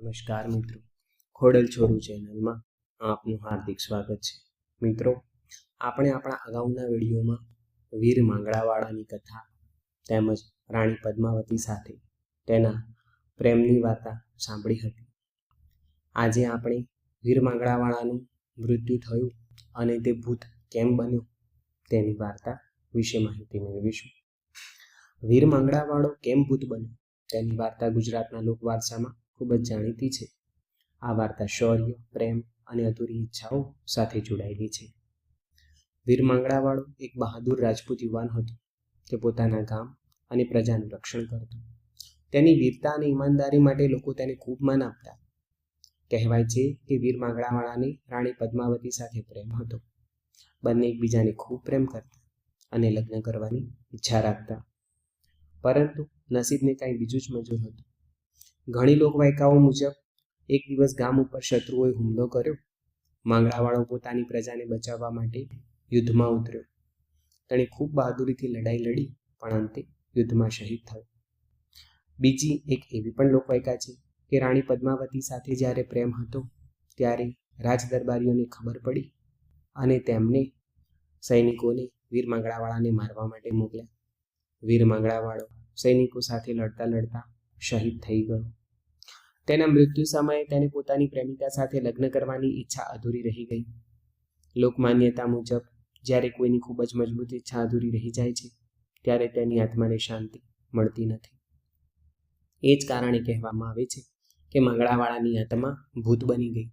નમસ્કાર મિત્રો, ખોડલ છોરું ચેનલમાં આપનું હાર્દિક સ્વાગત છે. મિત્રો, આપણે આપણા અગાઉના વિડીયોમાં વીર માંગડાવાળાની કથા તેમજ રાણી પદ્માવતી સાથે તેના પ્રેમની વાર્તા સાંભળી હતી. આજે આપણે વીર માંગડાવાળાનું મૃત્યુ થયું અને તે ભૂત કેમ બન્યો તેની વાર્તા વિશે માહિતી મેળવીશું. વીર માંગડાવાળો કેમ ભૂત બન્યો તેની વાર્તા ગુજરાતના લોકવારસામાં ખૂબ જ જાણીતી છે. આ વાર્તા શૌર્ય, પ્રેમ અને અધૂરી ઈચ્છાઓ સાથે જોડાયેલી છે. વીર માંગડાવાળો એક બહાદુર રાજપૂત યુવાન હતો. તે પોતાના ગામ અને પ્રજાનું રક્ષણ કરતો. તેની વીરતા અને ઈમાનદારી માટે લોકો તેને ખૂબ માન આપતા. કહેવાય છે કે વીર માંગડાવાળાને રાણી પદ્માવતી સાથે પ્રેમ હતો. બંને એકબીજાને ખૂબ પ્રેમ કરતા અને લગ્ન કરવાની ઈચ્છા રાખતા. પરંતુ નસીબને કાંઈ બીજું જ મંજૂર હતું. ઘણી લોકવાયકાઓ મુજબ એક દિવસ ગામ ઉપર શત્રુઓએ હુમલો કર્યો. માંગડાવાળો પોતાની પ્રજાને બચાવવા માટે યુદ્ધમાં ઉતર્યો. તેણે ખૂબ બહાદુરીથી લડાઈ લડી, પણ અંતે યુદ્ધમાં શહીદ થયો. બીજી એક એવી પણ લોકવાયકા છે કે રાણી પદ્માવતી સાથે જ્યારે પ્રેમ હતો ત્યારે રાજદરબારીઓને ખબર પડી અને તેમને સૈનિકોને વીર માંગડાવાળાને મારવા માટે મોકલ્યા. વીર માંગડાવાળો સૈનિકો સાથે લડતા લડતા શહીદ થઈ ગયો. તેના મૃત્યુ સમયે તેને પોતાની પ્રેમિકા સાથે લગ્ન કરવાની ઈચ્છા અધૂરી રહી ગઈ. લોકમાન્યતા મુજબ જ્યારે કોઈની ખૂબ જ મજબૂત ઈચ્છા અધૂરી રહી જાય છે ત્યારે તેની આત્માને શાંતિ મળતી નથી. એ જ કારણે કહેવામાં આવે છે કે માંગડાવાળાની આત્મા ભૂત બની ગઈ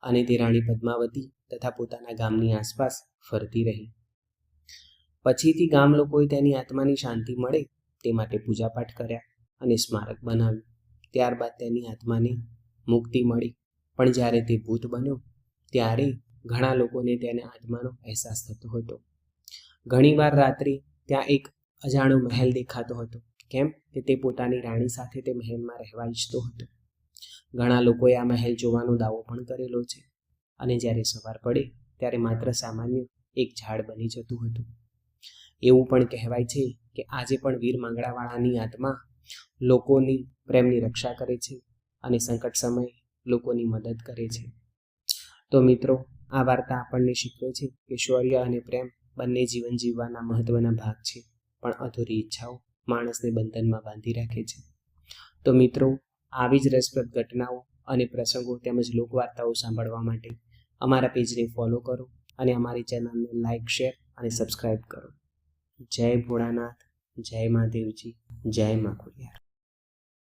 અને તે રાણી પદ્માવતી તથા પોતાના ગામની આસપાસ ફરતી રહી. પછીથી ગામ લોકોએ તેની આત્માની શાંતિ મળે તે માટે પૂજાપાઠ કર્યા અને સ્મારક બનાવ્યું. ત્યારબાદ તેની આત્માને મુક્તિ મળી. પણ જ્યારે તે ભૂત બન્યો ત્યારે ઘણા લોકોને તેના આત્માનો અહેસાસ થતો હતો. ઘણીવાર રાત્રે ત્યાં એક અજાણ્યો મહેલ દેખાતો હતો. કેમ કે તે પોતાની રાણી સાથે તે મહેલમાં રહેવા ઈચ્છતો હતો. ઘણા લોકોએ આ મહેલ જોવાનો દાવો પણ કરેલો છે અને જ્યારે સવાર પડે ત્યારે માત્ર સામાન્ય એક ઝાડ બની જતું હતું. એવું પણ કહેવાય છે કે આજે પણ વીર માંગડાવાળાની આત્મા લોકોની પ્રેમની રક્ષા કરે છે અને સંકટ સમયે લોકોની મદદ કરે છે. તો મિત્રો, આ વાર્તા આપણને શીખવે છે કે શૌર્ય અને પ્રેમ બંને જીવન જીવવાના મહત્વના ભાગ છે, પણ અધૂરી ઈચ્છાઓ માણસને બંધનમાં બાંધી રાખે છે. તો મિત્રો, આવી જ રસપ્રદ ઘટનાઓ અને પ્રસંગો તેમજ લોકવાર્તાઓ સાંભળવા માટે અમારા પેજને ફોલો કરો અને અમારી ચેનલને લાઇક, શેર અને સબસ્ક્રાઈબ કરો. જય ભોળાનાથ, જય મહાદેવજી, જય મા ખોડિયાર.